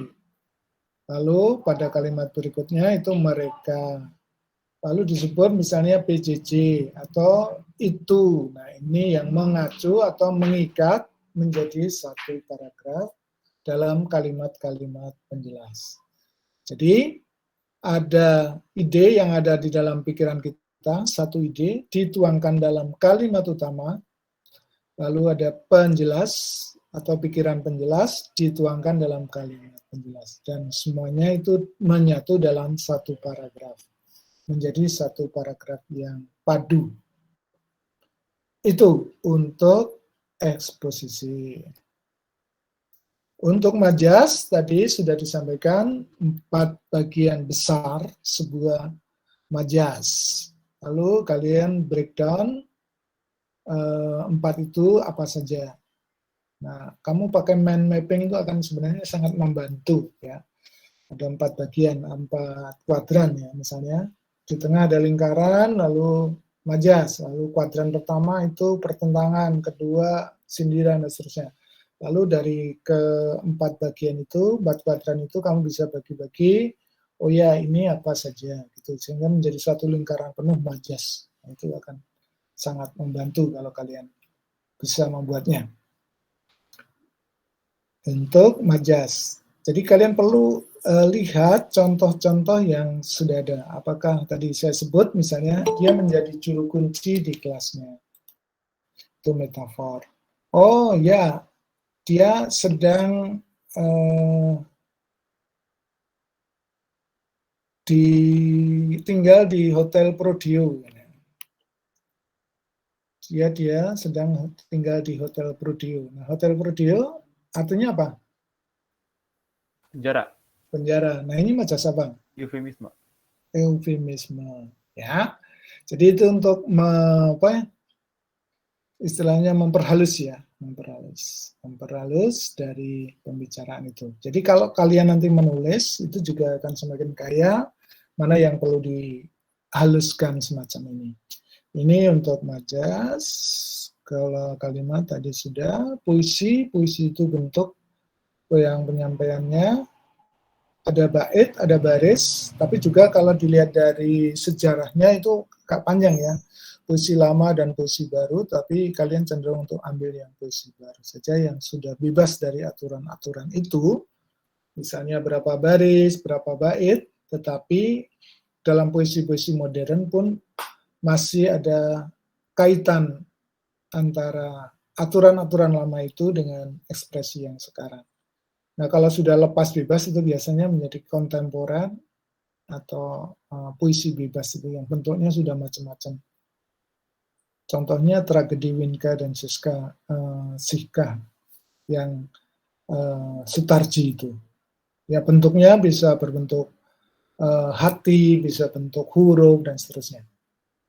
Lalu pada kalimat berikutnya itu mereka. Lalu disebut misalnya PJJ atau itu. Nah, ini yang mengacu atau mengikat menjadi satu paragraf dalam kalimat-kalimat penjelas. Jadi ada ide yang ada di dalam pikiran kita, satu ide dituangkan dalam kalimat utama, lalu ada penjelas atau pikiran penjelas dituangkan dalam kalimat penjelas. Dan semuanya itu menyatu dalam satu paragraf. Menjadi satu paragraf yang padu. Itu untuk eksposisi. Untuk majas, tadi sudah disampaikan 4 bagian besar sebuah majas. Lalu kalian breakdown 4 itu apa saja. Nah, kamu pakai mind mapping itu akan sebenarnya sangat membantu ya. Ada 4 bagian, 4 kuadran ya misalnya. Di tengah ada lingkaran, lalu majas, lalu kuadran pertama itu pertentangan, kedua sindiran dan seterusnya. Lalu dari keempat bagian itu, 4 kuadran itu kamu bisa bagi-bagi. Oh ya, ini apa saja gitu. Sehingga menjadi satu lingkaran penuh majas. Nah, itu akan sangat membantu kalau kalian bisa membuatnya. Untuk majas. Jadi kalian perlu lihat contoh-contoh yang sudah ada. Apakah tadi saya sebut misalnya dia menjadi juru kunci di kelasnya. Itu metafor. Oh ya, dia sedang tinggal di Hotel Prodeo. Dia sedang tinggal di Hotel Prodeo. Nah, Hotel Prodeo artinya apa? Penjara. Nah, ini majas apa? Eufemisme. Eufemisme. Ya. Jadi itu untuk istilahnya memperhalus ya. Memperhalus dari pembicaraan itu. Jadi kalau kalian nanti menulis, itu juga akan semakin kaya, mana yang perlu haluskan semacam ini. Ini untuk majas. Kalau kalimat tadi sudah, puisi itu bentuk yang penyampaiannya ada bait, ada baris, tapi juga kalau dilihat dari sejarahnya itu agak panjang ya, puisi lama dan puisi baru, tapi kalian cenderung untuk ambil yang puisi baru saja yang sudah bebas dari aturan-aturan itu, misalnya berapa baris, berapa bait, tetapi dalam puisi-puisi modern pun masih ada kaitan antara aturan-aturan lama itu dengan ekspresi yang sekarang. Nah, kalau sudah lepas bebas itu biasanya menjadi kontemporer atau puisi bebas itu yang bentuknya sudah macam-macam. Contohnya tragedi Winka dan Sihka yang Sutarji itu. Ya bentuknya bisa berbentuk hati, bisa bentuk huruf dan seterusnya.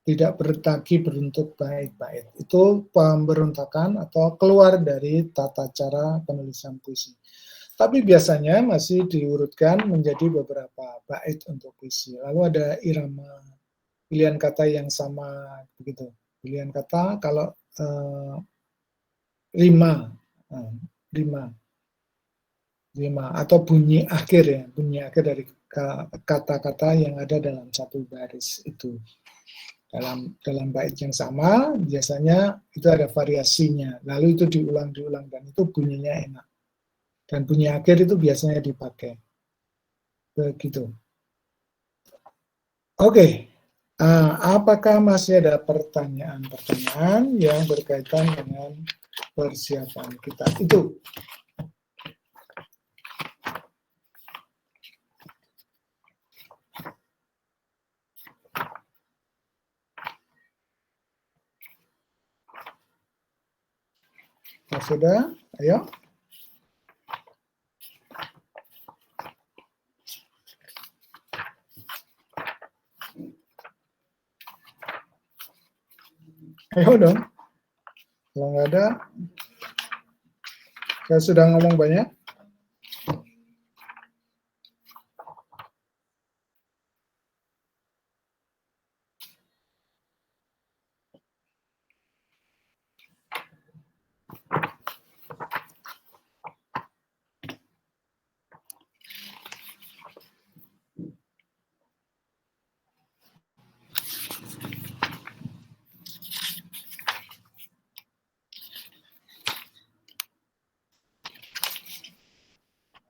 Tidak berbentuk bait-bait. Itu pemberontakan atau keluar dari tata cara penulisan puisi. Tapi biasanya masih diurutkan menjadi beberapa bait untuk puisi. Lalu ada irama, pilihan kata yang sama, begitu. Pilihan kata kalau rima atau bunyi akhir ya, bunyi akhir dari kata-kata yang ada dalam satu baris itu. Dalam bait yang sama biasanya itu ada variasinya. Lalu itu diulang dan itu bunyinya enak. Dan bunyi akhir itu biasanya dipakai. Begitu. Oke. Apakah masih ada pertanyaan-pertanyaan yang berkaitan dengan persiapan kita itu? Nah, sudah? Ayo. Ayo dong. Kalau nggak ada, saya sudah ngomong banyak.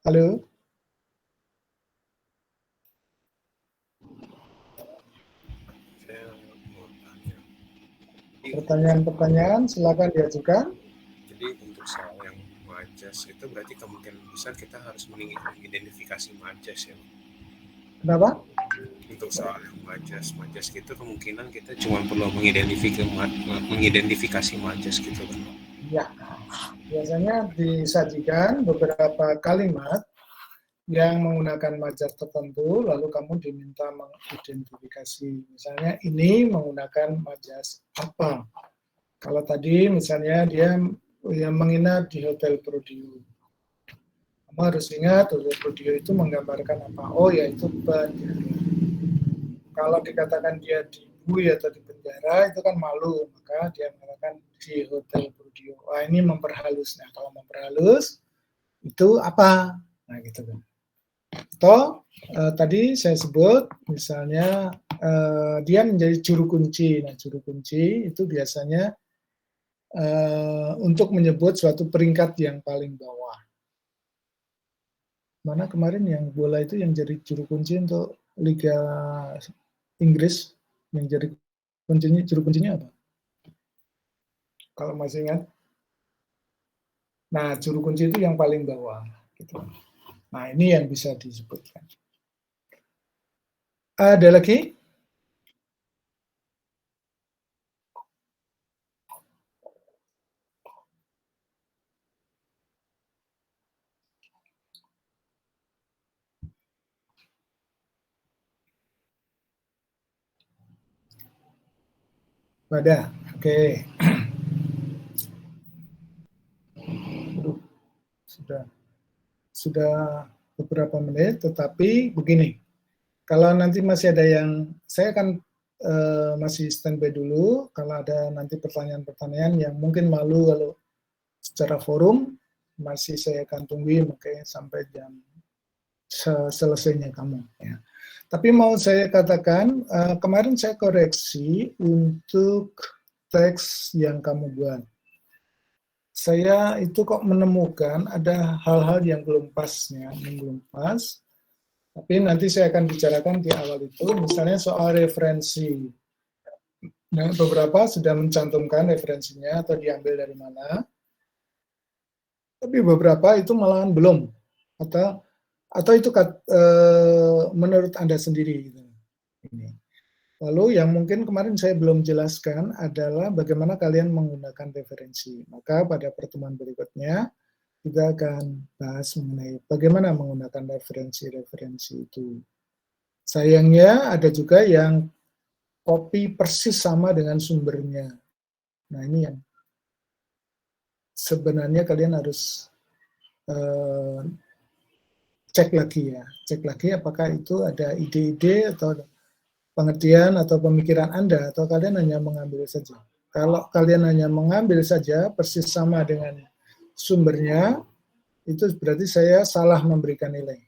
Halo. Pertanyaan-pertanyaan silakan diajukan. Jadi untuk soal yang majas itu berarti kemungkinan besar kita harus mengidentifikasi majas ya. Kenapa? Untuk soal yang majas itu kemungkinan kita cuma perlu mengidentifikasi majas gitu kan. Ya, biasanya disajikan beberapa kalimat yang menggunakan majas tertentu, lalu kamu diminta mengidentifikasi. Misalnya ini menggunakan majas apa? Kalau tadi misalnya dia yang menginap di Hotel Prodeo. Kamu harus ingat Hotel Prodeo itu menggambarkan apa? Oh ya itu penjara. Kalau dikatakan dia dibui atau di penjara itu kan malu, maka dia mengatakan di Hotel Prodeo. Wah ini memperhalus. Nah kalau memperhalus itu apa? Nah gitu kan. Atau tadi saya sebut misalnya dia menjadi juru kunci. Nah juru kunci itu biasanya untuk menyebut suatu peringkat yang paling bawah. Mana kemarin yang bola itu yang jadi juru kunci untuk Liga Inggris, yang jadi kuncinya, juru kuncinya apa? Kalau masih ingat? Nah, juru kunci itu yang paling bawah. Gitu. Nah, ini yang bisa disebutkan. Ada lagi? Ada, oke. Sudah beberapa menit, tetapi begini, kalau nanti masih ada yang, saya akan masih standby dulu. Kalau ada nanti pertanyaan-pertanyaan yang mungkin malu kalau secara forum, masih saya akan tungguin makanya sampai jam selesainya kamu. Ya. Tapi mau saya katakan, kemarin saya koreksi untuk teks yang kamu buat. Saya itu kok menemukan ada hal-hal yang belum pasnya, yang belum pas. Tapi nanti saya akan bicarakan di awal itu, misalnya soal referensi. Nah, beberapa sudah mencantumkan referensinya atau diambil dari mana. Tapi beberapa itu malahan belum, atau itu menurut Anda sendiri. Gitu. Ini. Lalu yang mungkin kemarin saya belum jelaskan adalah bagaimana kalian menggunakan referensi. Maka pada pertemuan berikutnya kita akan bahas mengenai bagaimana menggunakan referensi-referensi itu. Sayangnya ada juga yang copy persis sama dengan sumbernya. Nah ini yang sebenarnya kalian harus cek lagi ya, cek lagi apakah itu ada ide-ide atau pengertian atau pemikiran Anda atau kalian hanya mengambil saja. Kalau kalian hanya mengambil saja persis sama dengan sumbernya, itu berarti saya salah memberikan nilai.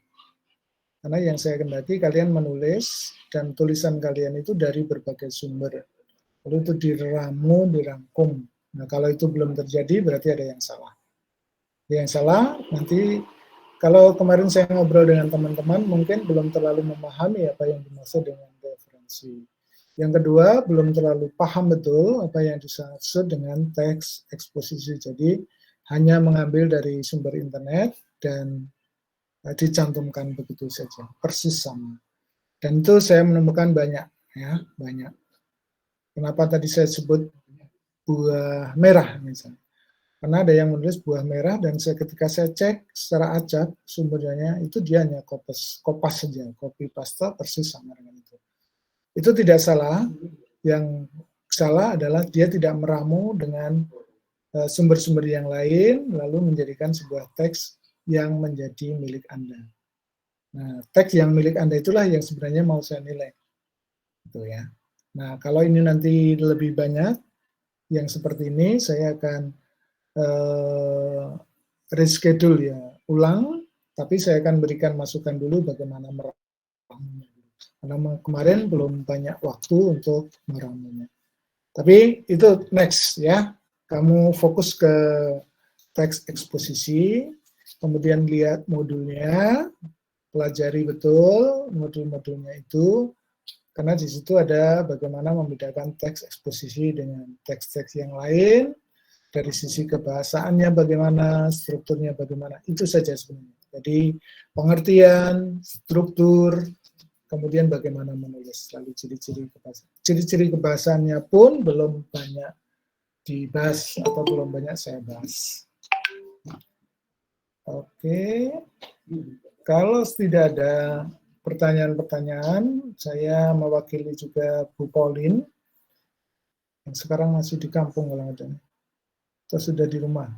Karena yang saya kendaki kalian menulis dan tulisan kalian itu dari berbagai sumber. Lalu itu dirangkum. Nah, kalau itu belum terjadi, berarti ada yang salah. Yang salah, nanti kalau kemarin saya ngobrol dengan teman-teman, mungkin belum terlalu memahami apa yang dimaksud dengan referensi. Yang kedua, belum terlalu paham betul apa yang dimaksud dengan teks eksposisi. Jadi, hanya mengambil dari sumber internet dan dicantumkan begitu saja, persis sama. Dan itu saya menemukan banyak, ya, banyak. Kenapa tadi saya sebut buah merah misalnya. Karena ada yang menulis buah merah dan ketika saya cek secara acak sumbernya itu dia hanya kopas saja, copy paste persis sama dengan itu. Itu tidak salah. Yang salah adalah dia tidak meramu dengan sumber-sumber yang lain lalu menjadikan sebuah teks yang menjadi milik Anda. Nah, teks yang milik Anda itulah yang sebenarnya mau saya nilai. Gitu ya. Nah, kalau ini nanti lebih banyak yang seperti ini, saya akan reschedule ya, ulang, tapi saya akan berikan masukan dulu bagaimana meramunya. Karena kemarin belum banyak waktu untuk meramunya. Tapi itu next ya, kamu fokus ke teks eksposisi, kemudian lihat modulnya, pelajari betul modul-modulnya itu, karena di situ ada bagaimana membedakan teks eksposisi dengan teks-teks yang lain, dari sisi kebahasaannya bagaimana, strukturnya bagaimana, itu saja sebenarnya. Jadi pengertian, struktur, kemudian bagaimana menulis, lalu ciri-ciri kebahasaan. Ciri-ciri kebahasaannya pun belum banyak dibahas atau belum banyak saya bahas. Oke, kalau tidak ada pertanyaan-pertanyaan, saya mewakili juga Bu Pauline, yang sekarang masih di kampung kalau ada, atau sudah di rumah,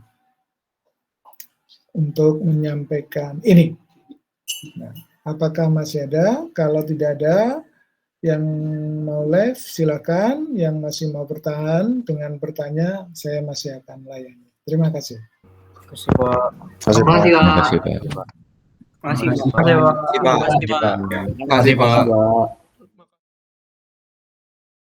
untuk menyampaikan ini. Nah, apakah masih ada? Kalau tidak ada, yang mau live silakan, yang masih mau bertahan dengan bertanya, saya masih akan layani. Terima kasih. Terima kasih, Pak. Masih, Pak. Terima kasih, Pak.